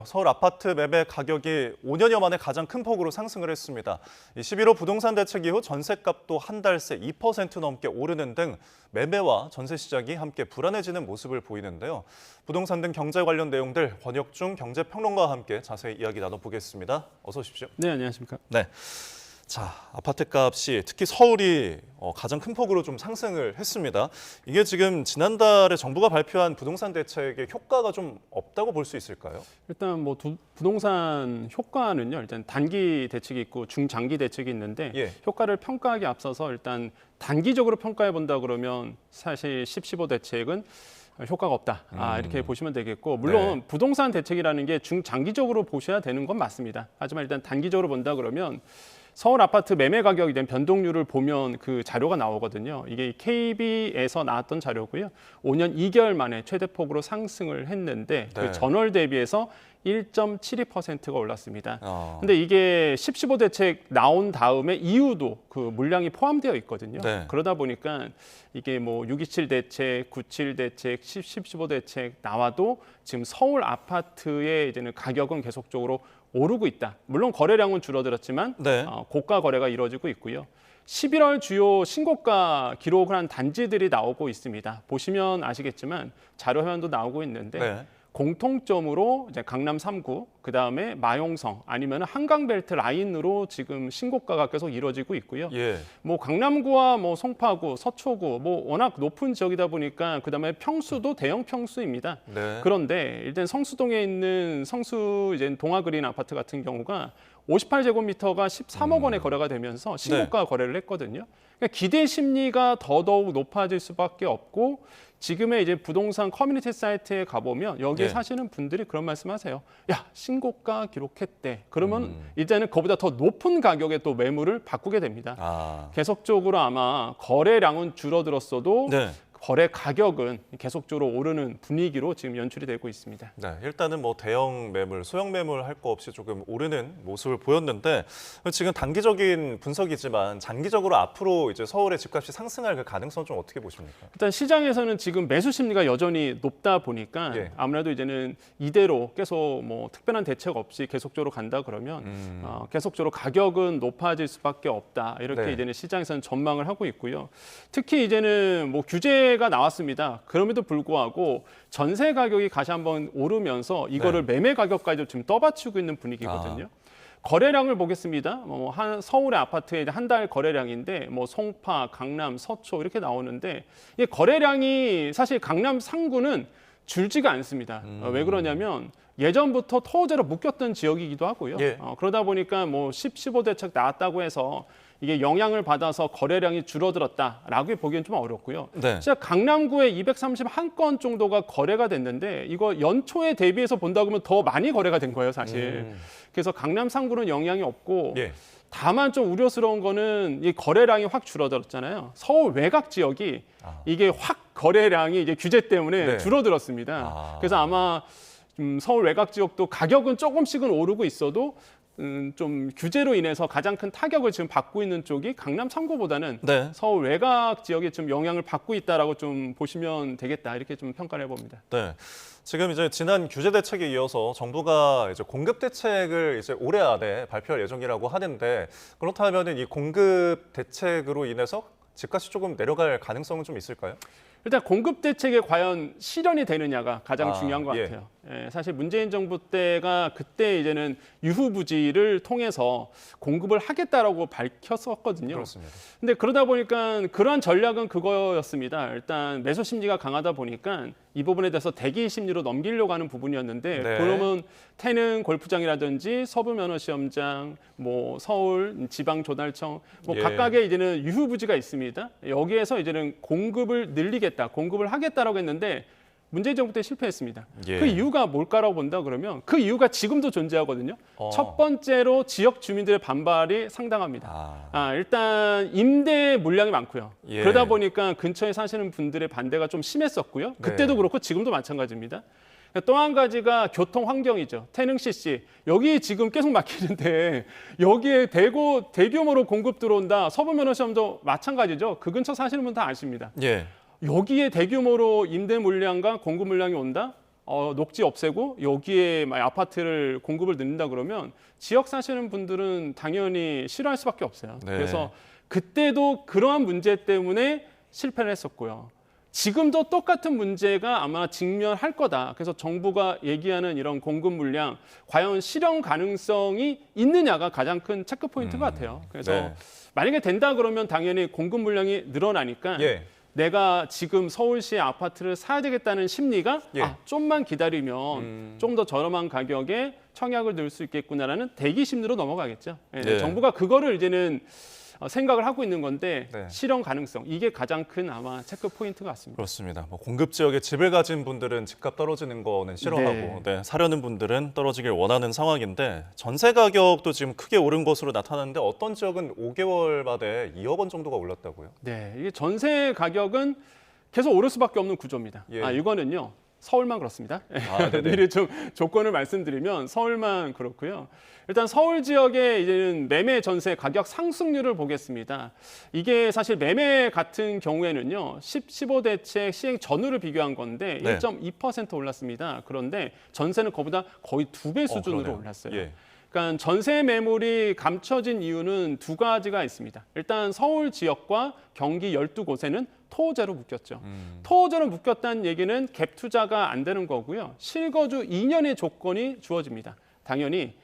서울 아파트 매매 가격이 5년여 만에 가장 큰 폭으로 상승을 했습니다. 11호 부동산 대책 이후 전셋값도 한 달 새 2% 넘게 오르는 등 매매와 전세 시장이 함께 불안해지는 모습을 보이는데요. 부동산 등 경제 관련 내용들 권혁중 경제평론가와 함께 자세히 이야기 나눠보겠습니다. 어서 오십시오. 네, 안녕하십니까. 네. 자, 아파트 값이 특히 서울이 가장 큰 폭으로 좀 상승을 했습니다. 이게 지금 지난달에 정부가 발표한 부동산 대책의 효과가 좀 없다고 볼 수 있을까요? 일단 뭐 부동산 효과는요. 일단 단기 대책이 있고 중장기 대책이 있는데 효과를 평가하기 앞서서 일단 단기적으로 평가해 본다 그러면 사실 15 대책은 효과가 없다. 이렇게 보시면 되겠고 물론 부동산 대책이라는 게 중장기적으로 보셔야 되는 건 맞습니다. 하지만 일단 단기적으로 본다 그러면 서울 아파트 매매 가격에 대한 변동률을 보면 그 자료가 나오거든요. 이게 KB에서 나왔던 자료고요. 5년 2개월 만에 최대폭으로 상승을 했는데 그 전월 대비해서 1.72%가 올랐습니다. 근데 이게 15 대책 나온 다음에 이후도 그 물량이 포함되어 있거든요. 그러다 보니까 이게 뭐 627 대책, 97 대책, 15 대책 나와도 지금 서울 아파트의 이제는 가격은 계속적으로 오르고 있다. 물론 거래량은 줄어들었지만 고가 거래가 이루어지고 있고요. 11월 주요 신고가 기록을 한 단지들이 나오고 있습니다. 보시면 아시겠지만 자료 화면도 나오고 있는데 공통점으로 이제 강남 3구, 그 다음에 마용성 아니면 한강벨트 라인으로 지금 신고가가 계속 이루어지고 있고요. 뭐 강남구와 뭐 송파구, 서초구 뭐 워낙 높은 지역이다 보니까 그 다음에 평수도 대형 평수입니다. 그런데 일단 성수동에 있는 성수 이제 동아그린 아파트 같은 경우가 58제곱미터가 13억 원에 거래가 되면서 신고가 거래를 했거든요. 그러니까 기대 심리가 더더욱 높아질 수밖에 없고 지금의 이제 부동산 커뮤니티 사이트에 가보면 여기에 사시는 분들이 그런 말씀하세요. 야, 신고가 기록했대. 그러면 이제는 그보다 더 높은 가격에 또 매물을 바꾸게 됩니다. 계속적으로 아마 거래량은 줄어들었어도 거래 가격은 계속적으로 오르는 분위기로 지금 연출이 되고 있습니다. 일단은 뭐 대형 매물, 소형 매물 할 거 없이 조금 오르는 모습을 보였는데 지금 단기적인 분석이지만 장기적으로 앞으로 이제 서울의 집값이 상승할 그 가능성 좀 어떻게 보십니까? 일단 시장에서는 지금 매수 심리가 여전히 높다 보니까 아무래도 이제는 이대로 계속 뭐 특별한 대책 없이 계속적으로 간다 그러면 계속적으로 가격은 높아질 수밖에 없다. 이렇게 이제는 시장에서는 전망을 하고 있고요. 특히 이제는 뭐 규제가 나왔습니다. 그럼에도 불구하고 전세 가격이 다시 한번 오르면서 이거를 매매 가격까지 지금 떠받치고 있는 분위기거든요. 거래량을 보겠습니다. 서울의 아파트의 한 달 거래량인데 뭐 송파, 강남, 서초 이렇게 나오는데 이 거래량이 사실 강남 상구는 줄지가 않습니다. 왜 그러냐면 예전부터 토호제로 묶였던 지역이기도 하고요. 그러다 보니까 뭐 15 대책 나왔다고 해서 이게 영향을 받아서 거래량이 줄어들었다라고 보기엔 좀 어렵고요. 진짜 강남구에 231건 정도가 거래가 됐는데 이거 연초에 대비해서 본다고 하면 더 많이 거래가 된 거예요, 사실. 그래서 강남 상구는 영향이 없고 다만 좀 우려스러운 거는 이 거래량이 확 줄어들었잖아요. 서울 외곽 지역이 이게 확 거래량이 이제 규제 때문에 줄어들었습니다. 그래서 아마 서울 외곽 지역도 가격은 조금씩은 오르고 있어도 좀 규제로 인해서 가장 큰 타격을 지금 받고 있는 쪽이 강남 3구보다는 서울 외곽 지역에 좀 영향을 받고 있다라고 좀 보시면 되겠다 이렇게 좀 평가를 해봅니다. 지금 이제 지난 규제 대책에 이어서 정부가 이제 공급 대책을 이제 올해 안에 발표할 예정이라고 하는데 그렇다면 이 공급 대책으로 인해서 집값이 조금 내려갈 가능성은 좀 있을까요? 일단 공급 대책에 과연 실현이 되느냐가 가장 중요한 것 같아요. 사실 문재인 정부 때가 그때 이제는 유후부지를 통해서 공급을 하겠다라고 밝혔었거든요. 그렇습니다. 근데 그러다 보니까 그러한 전략은 그거였습니다. 일단 매수 심리가 강하다 보니까 이 부분에 대해서 대기 심리로 넘기려고 하는 부분이었는데 그러면 태릉 골프장이라든지 서부면허시험장, 뭐 서울 지방조달청 뭐 각각의 이제는 유후부지가 있습니다. 여기에서 이제는 공급을 늘리겠다, 공급을 하겠다라고 했는데 문재인 정부 때 실패했습니다. 그 이유가 뭘까라고 본다 그러면 그 이유가 지금도 존재하거든요. 첫 번째로 지역 주민들의 반발이 상당합니다. 일단 임대 물량이 많고요. 그러다 보니까 근처에 사시는 분들의 반대가 좀 심했었고요. 그때도 그렇고 지금도 마찬가지입니다. 또 한 가지가 교통 환경이죠. 태릉 CC 여기 지금 계속 막히는데 여기에 대규모로 공급 들어온다. 서부면허시험도 마찬가지죠. 그 근처 사시는 분 다 아십니다. 여기에 대규모로 임대 물량과 공급 물량이 온다? 녹지 없애고 여기에 막 아파트를 공급을 넣는다 그러면 지역 사시는 분들은 당연히 싫어할 수밖에 없어요. 네. 그래서 그때도 그러한 문제 때문에 실패를 했었고요. 지금도 똑같은 문제가 아마 직면할 거다. 그래서 정부가 얘기하는 이런 공급 물량 과연 실현 가능성이 있느냐가 가장 큰 체크 포인트 같아요. 그래서 네. 만약에 된다 그러면 당연히 공급 물량이 늘어나니까 예. 내가 지금 서울시의 아파트를 사야 되겠다는 심리가 예. 좀만 기다리면 좀 더 저렴한 가격에 청약을 넣을 수 있겠구나라는 대기 심리로 넘어가겠죠. 예, 네. 정부가 그거를 이제는 생각을 하고 있는 건데 네. 실현 가능성 이게 가장 큰 아마 체크 포인트 같습니다. 그렇습니다. 뭐 공급 지역에 집을 가진 분들은 집값 떨어지는 거는 싫어하고 네, 사려는 분들은 떨어지길 원하는 상황인데 전세 가격도 지금 크게 오른 것으로 나타나는데 어떤 지역은 5개월 만에 2억 원 정도가 올랐다고요? 네, 이게 전세 가격은 계속 오를 수밖에 없는 구조입니다. 예. 이거는요. 서울만 그렇습니다. 네네. 미리 좀 조건을 말씀드리면 서울만 그렇고요. 일단 서울 지역의 이제는 매매 전세 가격 상승률을 보겠습니다. 이게 사실 매매 같은 경우에는요. 15대책 시행 전후를 비교한 건데 네. 1.2% 올랐습니다. 그런데 전세는 그보다 거의 2배 수준으로 그러네요. 올랐어요. 예. 그러니까 전세 매물이 감춰진 이유는 두 가지가 있습니다. 일단 서울 지역과 경기 12곳에는 토호제로 묶였죠. 토호제로 묶였다는 얘기는 갭 투자가 안 되는 거고요. 실거주 2년의 조건이 주어집니다. 당연히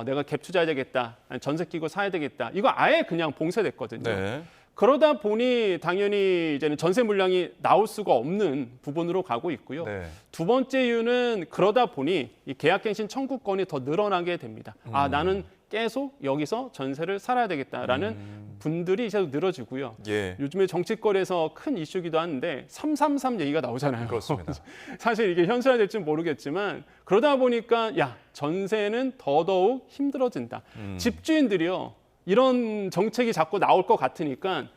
내가 갭 투자해야 되겠다, 전세 끼고 사야 되겠다. 이거 아예 그냥 봉쇄됐거든요. 네. 그러다 보니 당연히 이제는 전세 물량이 나올 수가 없는 부분으로 가고 있고요. 네. 두 번째 이유는 그러다 보니 이 계약갱신 청구권이 더 늘어나게 됩니다. 나는 계속 여기서 전세를 살아야 되겠다라는 분들이 이제 늘어지고요. 예. 요즘에 정치권에서 큰 이슈기도 한데 333 얘기가 나오잖아요. 그렇습니다. 사실 이게 현실화될지는 모르겠지만 그러다 보니까 전세는 더더욱 힘들어진다. 집주인들이요. 이런 정책이 자꾸 나올 것 같으니까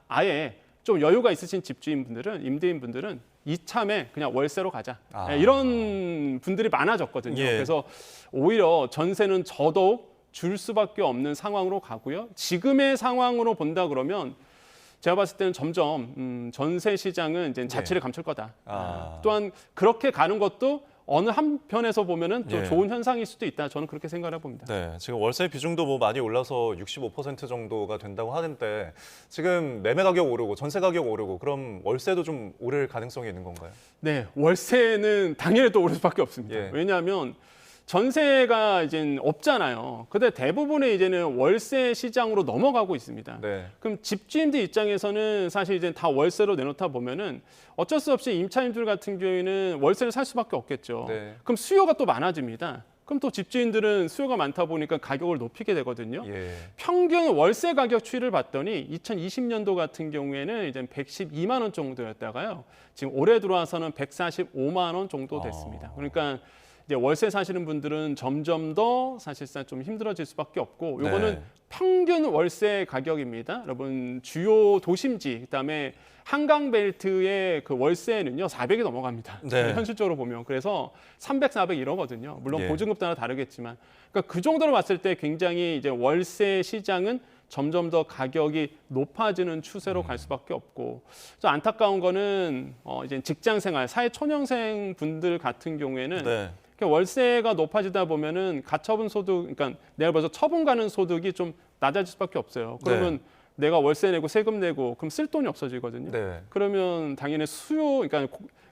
아예 좀 여유가 있으신 집주인분들은 임대인분들은 이참에 그냥 월세로 가자. 이런 분들이 많아졌거든요. 예. 그래서 오히려 전세는 더더욱 줄 수밖에 없는 상황으로 가고요. 지금의 상황으로 본다 그러면 제가 봤을 때는 점점 전세 시장은 이제 자취를 감출 거다. 또한 그렇게 가는 것도 어느 한편에서 보면은 좀 좋은 현상일 수도 있다. 저는 그렇게 생각을 해봅니다. 네, 지금 월세 비중도 뭐 많이 올라서 65% 정도가 된다고 하는데 지금 매매 가격 오르고 전세 가격 오르고 그럼 월세도 좀 오를 가능성이 있는 건가요? 네, 월세는 당연히 또 오를 수밖에 없습니다. 예. 왜냐하면 전세가 이제 없잖아요. 근데 대부분의 이제는 월세 시장으로 넘어가고 있습니다. 네. 그럼 집주인들 입장에서는 사실 이제 다 월세로 내놓다 보면은 어쩔 수 없이 임차인들 같은 경우에는 월세를 살 수밖에 없겠죠. 네. 그럼 수요가 또 많아집니다. 그럼 또 집주인들은 수요가 많다 보니까 가격을 높이게 되거든요. 예. 평균 월세 가격 추이를 봤더니 2020년도 같은 경우에는 이제 112만 원 정도였다가요. 지금 올해 들어와서는 145만 원 정도 됐습니다. 그러니까 이제 월세 사시는 분들은 점점 더 사실상 좀 힘들어질 수밖에 없고 요거는 네. 평균 월세 가격입니다. 여러분 주요 도심지 그다음에 한강 벨트의 그 월세는요 400이 넘어갑니다. 네. 현실적으로 보면 그래서 300, 400 이러거든요. 물론 예. 보증금 따라 다르겠지만 그러니까 그 정도로 봤을 때 굉장히 이제 월세 시장은 점점 더 가격이 높아지는 추세로 갈 수밖에 없고 좀 안타까운 거는 이제 직장생활 사회 초년생 분들 같은 경우에는 네. 월세가 높아지다 보면은 가처분 소득, 그러니까 내가 벌써 처분 가는 소득이 좀 낮아질 수밖에 없어요. 그러면 내가 월세 내고 세금 내고 그럼 쓸 돈이 없어지거든요. 네. 그러면 당연히 수요, 그러니까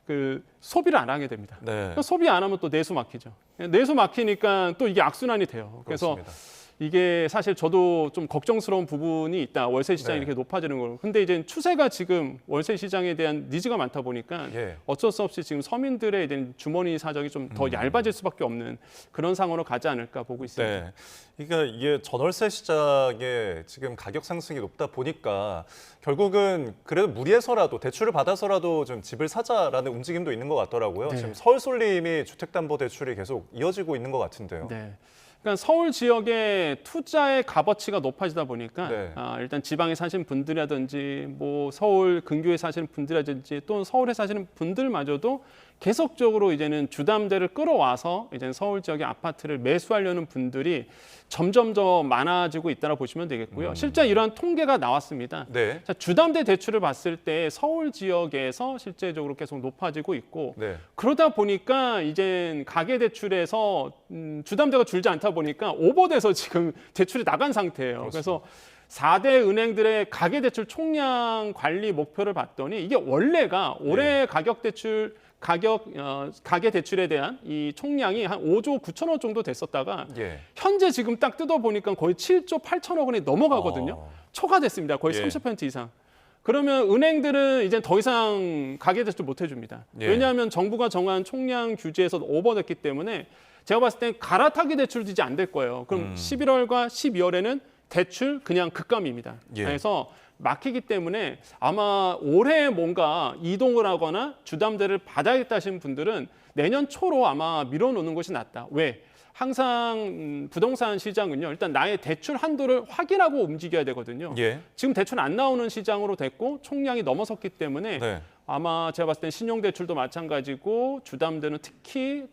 그 소비를 안 하게 됩니다. 네. 그러니까 소비 안 하면 또 내수 막히죠. 내수 막히니까 또 이게 악순환이 돼요. 그래서 그렇습니다. 이게 사실 저도 좀 걱정스러운 부분이 있다. 월세 시장이 네. 이렇게 높아지는 거. 근데 이제 추세가 지금 월세 시장에 대한 니즈가 많다 보니까 예. 어쩔 수 없이 지금 서민들의 이제 주머니 사정이 좀 더 얇아질 수밖에 없는 그런 상황으로 가지 않을까 보고 있습니다. 네. 그러니까 이게 전월세 시장에 지금 가격 상승이 높다 보니까 결국은 그래도 무리해서라도 대출을 받아서라도 좀 집을 사자라는 움직임도 있는 것 같더라고요. 네. 지금 서울 솔림이 주택담보대출이 계속 이어지고 있는 것 같은데요. 네. 그러니까 서울 지역의 투자의 값어치가 높아지다 보니까 네. 일단 지방에 사시는 분들이라든지 뭐 서울 근교에 사시는 분들이라든지 또는 서울에 사시는 분들마저도 계속적으로 이제는 주담대를 끌어와서 이제 서울 지역의 아파트를 매수하려는 분들이 점점 더 많아지고 있다고 보시면 되겠고요. 실제 이러한 통계가 나왔습니다. 네. 자, 주담대 대출을 봤을 때 서울 지역에서 실제적으로 계속 높아지고 있고 네. 그러다 보니까 이제 가계 대출에서 주담대가 줄지 않다 보니까 오버돼서 지금 대출이 나간 상태예요. 그렇습니다. 그래서 4대 은행들의 가계 대출 총량 관리 목표를 봤더니 이게 원래가 올해 가계 대출에 대한 이 총량이 한 5조 9천억 정도 됐었다가 예. 현재 지금 딱 뜯어 보니까 거의 7조 8천억 원이 넘어가거든요. 초과됐습니다. 거의 예. 30% 이상. 그러면 은행들은 이제 더 이상 가계 대출 못 해줍니다. 예. 왜냐하면 정부가 정한 총량 규제에서 오버됐기 때문에 제가 봤을 땐 갈아타기 대출도 이제 안 될 거예요. 그럼 11월과 12월에는 대출 그냥 급감입니다. 예. 그래서 막히기 때문에 아마 올해 뭔가 이동을 하거나 주담대를 받아야겠다 하시는 분들은 내년 초로 아마 밀어놓는 것이 낫다. 왜? 항상 부동산 시장은요. 일단 나의 대출 한도를 확인하고 움직여야 되거든요. 예. 지금 대출 안 나오는 시장으로 됐고 총량이 넘어섰기 때문에 네. 아마 제가 봤을 땐 신용대출도 마찬가지고 주담대는 특히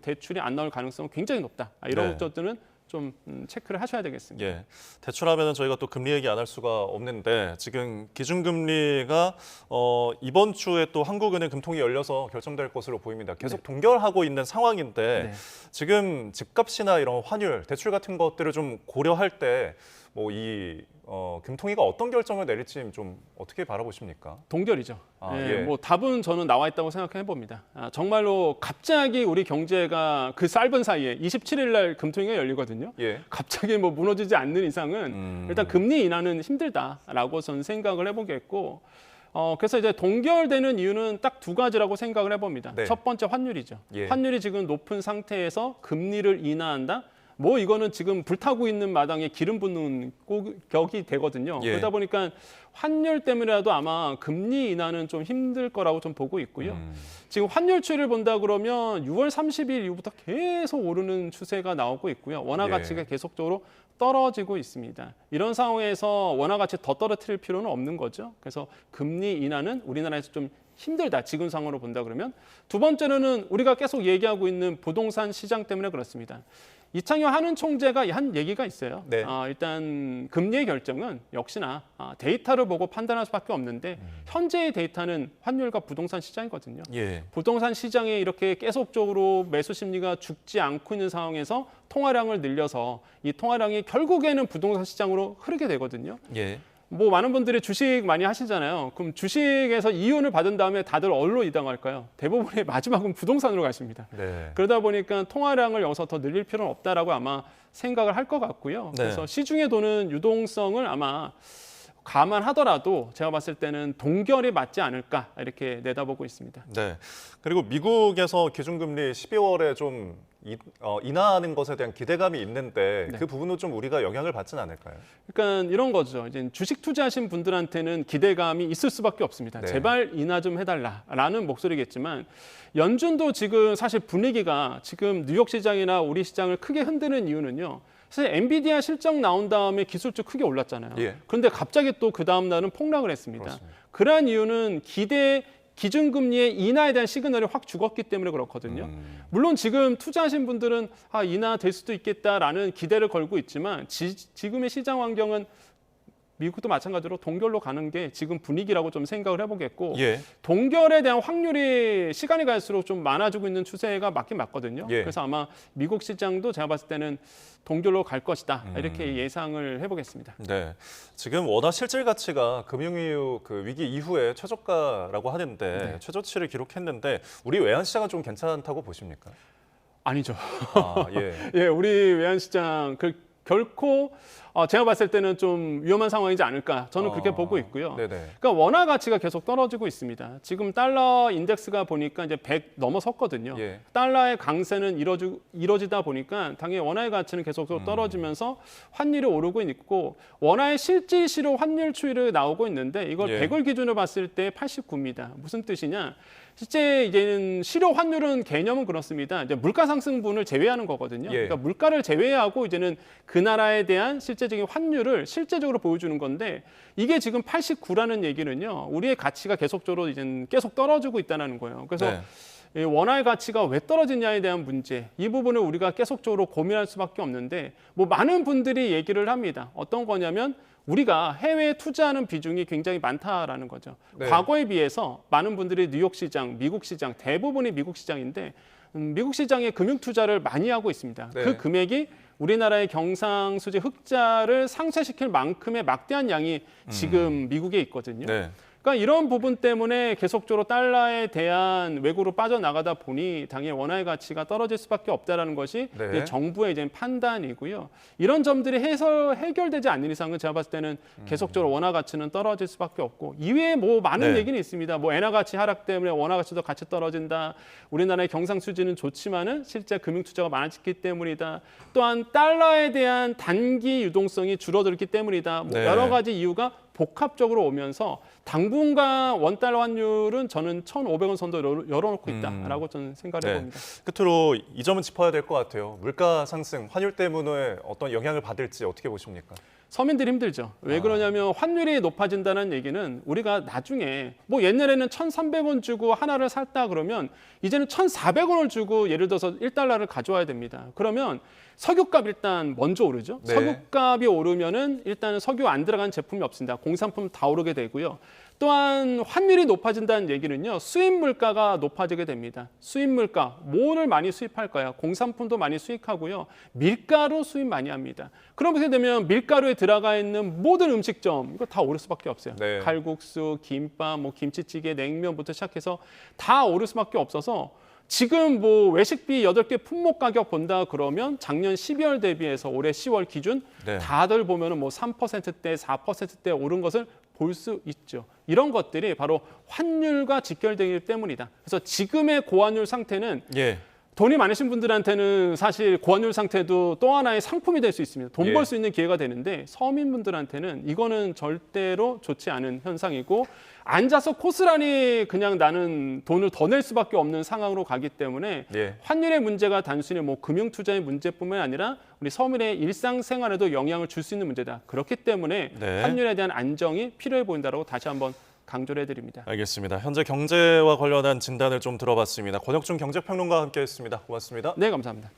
대출이 안 나올 가능성은 굉장히 높다. 이런 네. 것들은 좀 체크를 하셔야 되겠습니다. 예, 대출하면은 저희가 또 금리 얘기 안 할 수가 없는데 지금 기준금리가 이번 주에 또 한국은행 금통이 열려서 결정될 것으로 보입니다. 계속 동결하고 있는 상황인데 네. 지금 집값이나 이런 환율, 대출 같은 것들을 좀 고려할 때 뭐 이 금통위가 어떤 결정을 내릴지 좀 어떻게 바라보십니까? 동결이죠. 아, 예, 예. 뭐 답은 저는 나와 있다고 생각해 봅니다. 정말로 갑자기 우리 경제가 그 짧은 사이에 27일 날 금통위가 열리거든요. 예. 갑자기 뭐 무너지지 않는 이상은 일단 금리 인하는 힘들다라고 저는 생각을 해보겠고 그래서 이제 동결되는 이유는 딱 두 가지라고 생각을 해봅니다. 네. 첫 번째 환율이죠. 예. 환율이 지금 높은 상태에서 금리를 인하한다. 뭐 이거는 지금 불타고 있는 마당에 기름 붓는 격이 되거든요. 예. 그러다 보니까 환율 때문에라도 아마 금리 인하는 좀 힘들 거라고 좀 보고 있고요. 지금 환율 추이를 본다 그러면 6월 30일 이후부터 계속 오르는 추세가 나오고 있고요. 원화 예. 가치가 계속적으로 떨어지고 있습니다. 이런 상황에서 원화 가치 더 떨어뜨릴 필요는 없는 거죠. 그래서 금리 인하는 우리나라에서 좀 힘들다. 지금 상황으로 본다 그러면 두 번째로는 우리가 계속 얘기하고 있는 부동산 시장 때문에 그렇습니다. 이창용 한은 총재가 한 얘기가 있어요. 네. 일단 금리의 결정은 역시나 데이터를 보고 판단할 수밖에 없는데 현재의 데이터는 환율과 부동산 시장이거든요. 예. 부동산 시장에 이렇게 계속적으로 매수 심리가 죽지 않고 있는 상황에서 통화량을 늘려서 이 통화량이 결국에는 부동산 시장으로 흐르게 되거든요. 예. 뭐 많은 분들이 주식 많이 하시잖아요. 그럼 주식에서 이윤을 받은 다음에 다들 어디로 이동할까요? 대부분의 마지막은 부동산으로 가십니다. 네. 그러다 보니까 통화량을 여기서 더 늘릴 필요는 없다라고 아마 생각을 할 것 같고요. 네. 그래서 시중에 도는 유동성을 아마 감안하더라도 제가 봤을 때는 동결이 맞지 않을까 이렇게 내다보고 있습니다. 네. 그리고 미국에서 기준금리 12월에 좀 인하하는 것에 대한 기대감이 있는데 네. 그 부분은 좀 우리가 영향을 받지는 않을까요? 그러니까 이런 거죠. 이제 주식 투자하신 분들한테는 기대감이 있을 수밖에 없습니다. 네. 제발 인하 좀 해달라라는 목소리겠지만 연준도 지금 사실 분위기가 지금 뉴욕 시장이나 우리 시장을 크게 흔드는 이유는요. 사실 엔비디아 실적 나온 다음에 기술주 크게 올랐잖아요. 예. 그런데 갑자기 또 그 다음 날은 폭락을 했습니다. 그렇습니다. 그러한 이유는 기준금리의 인하에 대한 시그널이 확 죽었기 때문에 그렇거든요. 물론 지금 투자하신 분들은 인하될 수도 있겠다라는 기대를 걸고 있지만 지금의 시장 환경은 미국도 마찬가지로 동결로 가는 게 지금 분위기라고 좀 생각을 해보겠고 예. 동결에 대한 확률이 시간이 갈수록 좀 많아지고 있는 추세가 맞긴 맞거든요. 예. 그래서 아마 미국 시장도 제가 봤을 때는 동결로 갈 것이다 이렇게 예상을 해보겠습니다. 네, 지금 워낙 실질 가치가 금융위기 그 위기 이후에 최저가라고 하는데 네. 최저치를 기록했는데 우리 외환 시장은 좀 괜찮다고 보십니까? 아니죠. 아, 예. 예, 우리 외환시장 결코 제가 봤을 때는 좀 위험한 상황이지 않을까 저는 그렇게 보고 있고요. 네네. 그러니까 원화 가치가 계속 떨어지고 있습니다. 지금 달러 인덱스가 보니까 이제 100 넘어섰거든요. 예. 달러의 강세는 이뤄지다 보니까 당연히 원화의 가치는 계속 떨어지면서 환율이 오르고 있고 원화의 실질시로 환율 추이를 나오고 있는데 이걸 예. 100을 기준으로 봤을 때 89입니다. 무슨 뜻이냐? 실제 이제는 실효 환율은 개념은 그렇습니다. 이제 물가 상승분을 제외하는 거거든요. 예. 그러니까 물가를 제외하고 이제는 그 나라에 대한 실제적인 환율을 실제적으로 보여주는 건데 이게 지금 89라는 얘기는요. 우리의 가치가 계속적으로 이제 계속 떨어지고 있다는 거예요. 그래서 네. 이 원화의 가치가 왜 떨어지냐에 대한 문제, 이 부분을 우리가 계속적으로 고민할 수밖에 없는데 뭐 많은 분들이 얘기를 합니다. 어떤 거냐면 우리가 해외에 투자하는 비중이 굉장히 많다라는 거죠. 네. 과거에 비해서 많은 분들이 뉴욕 시장, 미국 시장, 대부분이 미국 시장인데 미국 시장에 금융 투자를 많이 하고 있습니다. 네. 그 금액이 우리나라의 경상수지 흑자를 상쇄시킬 만큼의 막대한 양이 지금 미국에 있거든요. 네. 그러니까 이런 부분 때문에 계속적으로 달러에 대한 외국으로 빠져나가다 보니 당연히 원화의 가치가 떨어질 수밖에 없다라는 것이 네. 이제 정부의 이제 판단이고요. 이런 점들이 해결되지 않는 이상은 제가 봤을 때는 계속적으로 원화 가치는 떨어질 수밖에 없고 이외에 뭐 많은 네. 얘기는 있습니다. 뭐 엔화 가치 하락 때문에 원화 가치도 같이 떨어진다. 우리나라의 경상수지는 좋지만은 실제 금융 투자가 많아졌기 때문이다. 또한 달러에 대한 단기 유동성이 줄어들기 때문이다. 뭐 네. 여러 가지 이유가 복합적으로 오면서 당분간 원달러 환율은 저는 1,500원 선도 열어놓고 있다라고 저는 생각을 네. 해봅니다. 끝으로 이 점은 짚어야 될 것 같아요. 물가 상승, 환율 때문에 어떤 영향을 받을지 어떻게 보십니까? 서민들이 힘들죠. 왜 그러냐면 환율이 높아진다는 얘기는 우리가 나중에 뭐 옛날에는 1,300원 주고 하나를 샀다 그러면 이제는 1,400원을 주고 예를 들어서 1달러를 가져와야 됩니다. 그러면 석유값 일단 먼저 오르죠. 네. 석유값이 오르면은 일단은 석유 안 들어간 제품이 없습니다. 공산품 다 오르게 되고요. 또한 환율이 높아진다는 얘기는요. 수입 물가가 높아지게 됩니다. 수입 물가, 뭐를 많이 수입할까요? 공산품도 많이 수입하고요. 밀가루 수입 많이 합니다. 그렇게 되면 밀가루에 들어가 있는 모든 음식점 이거 다 오를 수밖에 없어요. 네. 칼국수, 김밥, 뭐 김치찌개, 냉면부터 시작해서 다 오를 수밖에 없어서 지금 뭐 외식비 8개 품목 가격 본다 그러면 작년 12월 대비해서 올해 10월 기준 네. 다들 보면은 뭐 3%대, 4%대 오른 것을 볼 수 있죠. 이런 것들이 바로 환율과 직결되기 때문이다. 그래서 지금의 고환율 상태는 예. 돈이 많으신 분들한테는 사실 고환율 상태도 또 하나의 상품이 될 수 있습니다. 돈 예. 벌 수 있는 기회가 되는데 서민분들한테는 이거는 절대로 좋지 않은 현상이고 앉아서 고스란히 그냥 나는 돈을 더 낼 수밖에 없는 상황으로 가기 때문에 예. 환율의 문제가 단순히 뭐 금융 투자의 문제뿐만 아니라 우리 서민의 일상생활에도 영향을 줄 수 있는 문제다. 그렇기 때문에 네. 환율에 대한 안정이 필요해 보인다라고 다시 한번 강조를 해드립니다. 알겠습니다. 현재 경제와 관련한 진단을 좀 들어봤습니다. 권혁준 경제평론가와 함께했습니다. 고맙습니다. 네, 감사합니다.